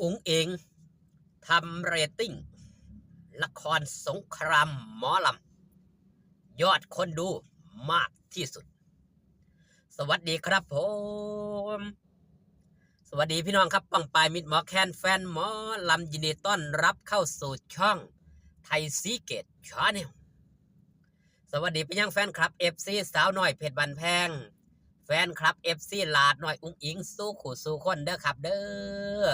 อุ๋งอิงทำเรตติ้งละครสงครามหมอลำยอดคนดูมากที่สุดสวัสดีครับผมสวัสดีพี่น้องครับปังปายมิดหมอแคนแฟนหมอลำยินดีต้อนรับเข้าสู่ช่องไทยซีเกตชาแนลสวัสดีไปยังแฟนคลับ FC สาวน้อยเพชรบันแพงแฟนคลับ FC ลาดน้อยอุ้งอิงสู้ขู่สู้คนเด้อครับเด้อ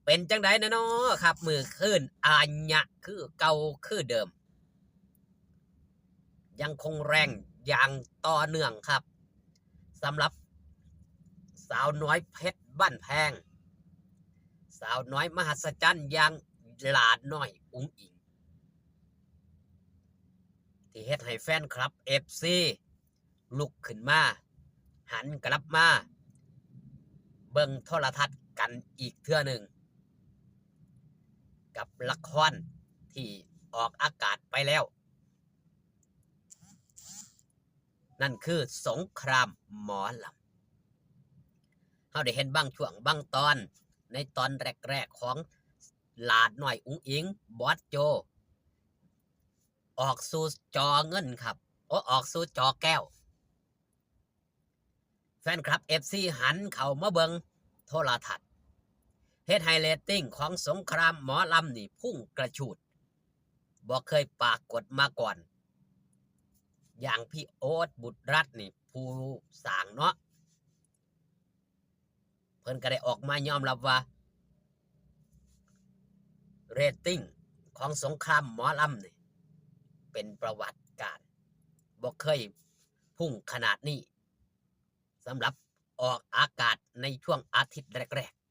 เป็นจังไดนะเนาะครับมือขึ้นอาญะคือเก่าคือเดิมยังคงแรงอย่างต่อเนื่องครับสำหรับสาวน้อยเพชรบ้านแพงสาวน้อยมหัศจรรย์อย่างหลาดน้อยอุ้งอิงที่เฮ็ดให้แฟนคลับ FC ลุกขึ้นมาหันกลับมาเบิ่งโทรทัศน์กันอีกเทื่อหนึ่งกับละครที่ออกอากาศไปแล้วนั่นคือสงครามหมอลำเราได้เห็นบางช่วงบางตอนในตอนแรกๆของหลาดหน่อยอุ้งอิงบอสโจออกสู่จอเงินครับออกสู่จอแก้วแฟนคลับ FC หันเข้ามาเบิงโทรทัศน์เฮ็ดไฮเรตติ้งของสงครามหมอลำนี่พุ่งกระฉูดบ่เคยปรากฏมาก่อนอย่างพี่โอ๊ตบุตรรัตน์นี่ผู้สร้างเนาะเพิ่นก็ได้ออกมายอมรับว่าเรตติ้งของสงครามหมอลำนี่เป็นประวัติการบ่เคยพุ่งขนาดนี้สำหรับออกอากาศในช่วงอาทิตย์แรกๆ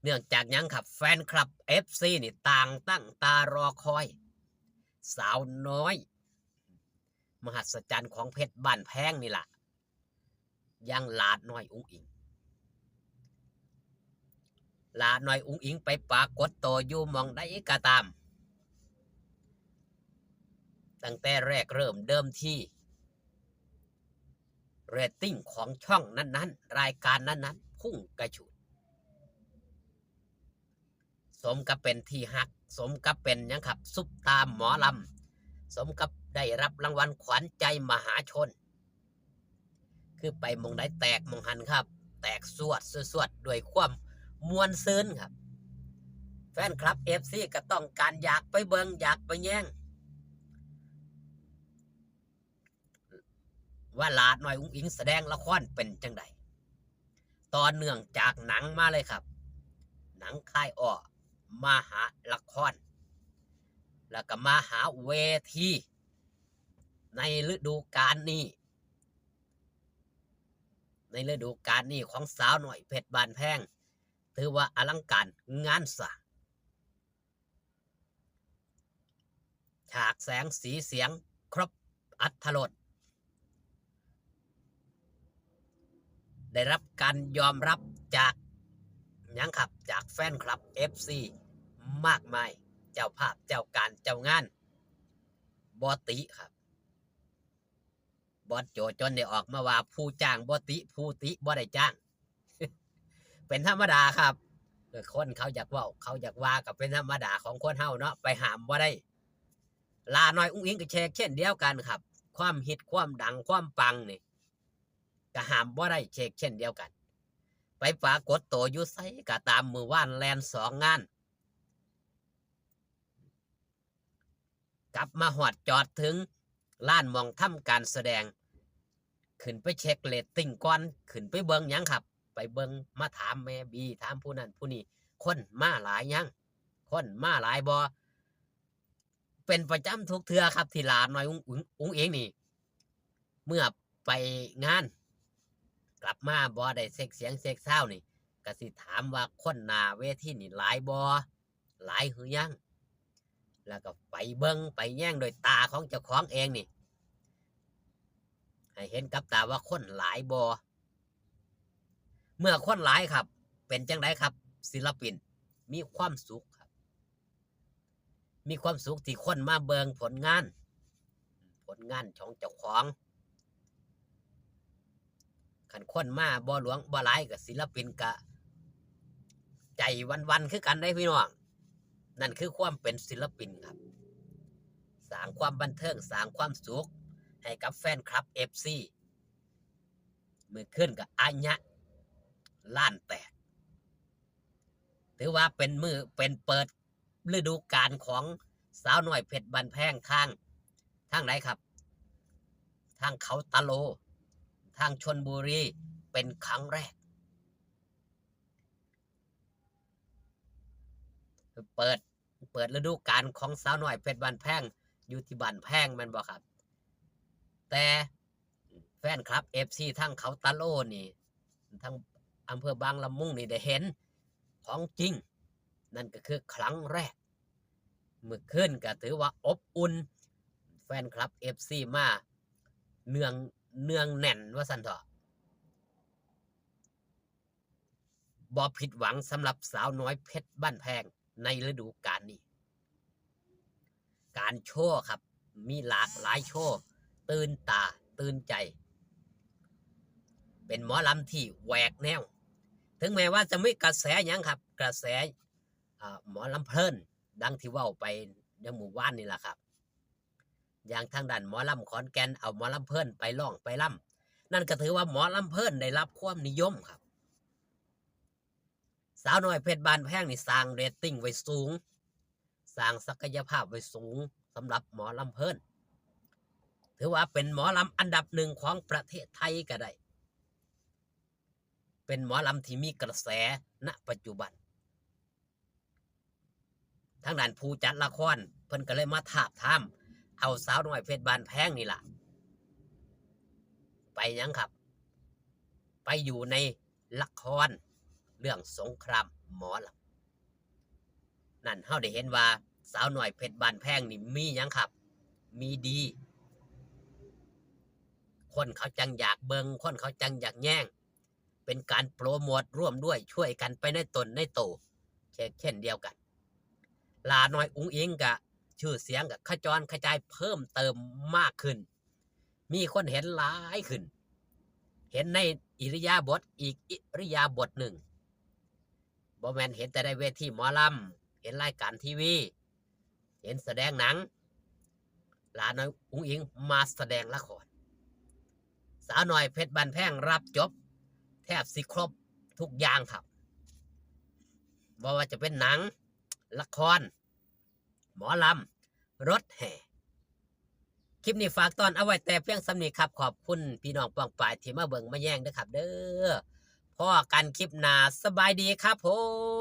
เนื่องจากยังครับแฟนคลับ FC นี่ต่างตั้งตารอคอยสาวน้อยมหัศจรรย์ของเพชรบ้านแพงนี่ล่ะยังหลาดน้อยอุ้งอิงหลาดน้อยอุ้งอิงไปปรากฏตัวอยู่มองได้ก็ตามตั้งแต่แรกเริ่มเดิมที่เรตติ้งของช่องนั้นๆรายการนั้นๆพุ่งกระฉูดสมกับเป็นที่ฮักสมกับเป็นยังครับซุปตาหมอลำสมกับได้รับรางวัลขวัญใจมหาชนคือไปมองได้แตกมองหันครับแตกสวดด้วยความมวลซื่นครับแฟนคลับ FC ก็ต้องการอยากไปเบิงอยากไปแย่งว่าหลาดหน่อยอุ้งอิงแสดงละครเป็นจังไดตอนเนื่องจากหนังมาเลยครับหนังค่ายอ้อมาหาละครแล้วก็มาหาเวทีในฤดูกาลนี้ของสาวหน่อยเพชรบานแพงถือว่าอลังการงานสร้างฉากแสงสีเสียงครบอรรถรสได้รับการยอมรับจากยังครับจากแฟนคลับ FC มากมายเจ้าภาพเจ้าการเจ้างานบอติครับบอสโจจนได้ออกมาว่าผู้จ้างบอติผู้ติบอได้จ้างเป็นธรรมดาครับคนเขาอยากว่าเขาอยากว่ากับเป็นธรรมดาของคนเฮาเนาะไปหามบ่ได้ลาน้อยอุ้งอิงก็เช่นเดียวกันครับความฮิตความดังความปังนี่ก็หามบ่ได้เช่นเดียวกันไปปรากฏตัวอยู่ไสก็ตามมือว่านแลน2 งานกลับมาหอดจอดถึงล้านมองทำการแสดงขึ้นไปเช็คเรตติ้งก่อนขึ้นไปเบิ่งยังครับไปเบิ่งมาถามแม่บีถามผู้นั้นผู้นี้คนมาหลายยังคนมาหลายบ่เป็นประจำทุกเทื่อครับที่หลานน้อยอุ้งเองนี่เมื่อไปงานกลับมาบ่ได้เซ็กเสียงเซ็กเศร้านี่ก็สิถามว่าคนหน้าเวทีนี่หลายบ่หลายหรือยังแล้วก็ไปเบิ่งไปแย่งโดยตาของเจ้าของเองนี่ให้เห็นกับตาว่าคนหลายบ่เมื่อคนหลายครับเป็นจังไดครับศิลปินมีความสุขครับมีความสุขที่คนมาเบิ่งผลงานของเจ้าของ ขันคนมาบ่หลวงบ่หลายกับศิลปินกะใจวันคือกันได้พี่น้องนั่นคือความเป็นศิลปินครับสร้างความบันเทิงสร้างความสุขให้กับแฟนคลับ FC มือขึ้นกับอัญญะล้านแตกถือว่าเป็นเปิดฤดูกาลของสาวน้อยเพชรบันแพงทางไหนครับทางเขาตะโลทางชลบุรีเป็นครั้งแรกเปิดฤดูกาลของสาวน้อยเพชรบันแพงอยู่ที่บ้านแพงมันบอกครับแต่แฟนคลับ FC ทั้งเขาตะโลนี่ทั้งอำเภอบางละมุงนี่ได้เห็นของจริงนั่นก็คือครั้งแรกเมื่อคืนก็ถือว่าอบอุ่นแฟนคลับ FC มาเนืองแน่นว่าสันเถาะบ่ผิดหวังสำหรับสาวน้อยเพชรบ้านแพงในฤดูกาลนี้การโชว์ครับมีหลากหลายโชว์ตื่นตาตื่นใจเป็นหมอลำที่แหวกแนวถึงแม้ว่าจะไม่กระแสยังครับกระแสหมอลำเพลินดังที่ว่าไปในหมู่บ้านนี่แหละครับอย่างทางด้านหมอลำขอนแก่นเอาหมอลำเพลินไปร้องไปล่ำนั่นก็ถือว่าหมอลำเพลินได้รับความนิยมครับสาวน้อยเพชรบานแพงนี่สร้างเรตติ้งไว้สูงสร้างศักยภาพไว้สูงสำหรับหมอลำเพลินถือว่าเป็นหมอลำอันดับหนึ่งของประเทศไทยก็ได้เป็นหมอลำที่มีกระแสณปัจจุบันทางด้านผู้จัดละครเพิ่นก็เลยมาทาบทามเอาสาวน้อยเพชรบานแพงนี่ล่ะไปยังครับไปอยู่ในละครเรื่องสงครามหมอลำนั่นเฮาได้เห็นว่าสาวน้อยเพชรบานแพงนี่มียังครับมีดีคนเขาจังอยากเบิงคนเขาจังอยากแย่งเป็นการโปรโมทร่วมด้วยช่วยกันไปในตนในโตเช่นเดียวกันลาน้อยอุ้งอิงกะชื่อเสียงกับขจรกระจายเพิ่มเติมมากขึ้นมีคนเห็นหลายขึ้นเห็นในอิริยาบถอีกอิริยาบถหนึ่งบ่แม่นเห็นแต่ในเวทีหมอลำเห็นรายการทีวีเห็นแสดงหนังลาน้อยอุ้งอิงมาแสดงละครสาวน้อยเพชรบานแพงรับจบแทบสิครบทุกอย่างครับบ่ว่าจะเป็นหนังละครหมอลำรถแห่คลิปนี้ฝากตอนเอาไว้แต่เพียงสำนีครับขอบคุณพี่น้องปองปายที่มาเบิ่งมาแย่งด้วยครับเด้อพ่อกันคลิปหน้าสบายดีครับผม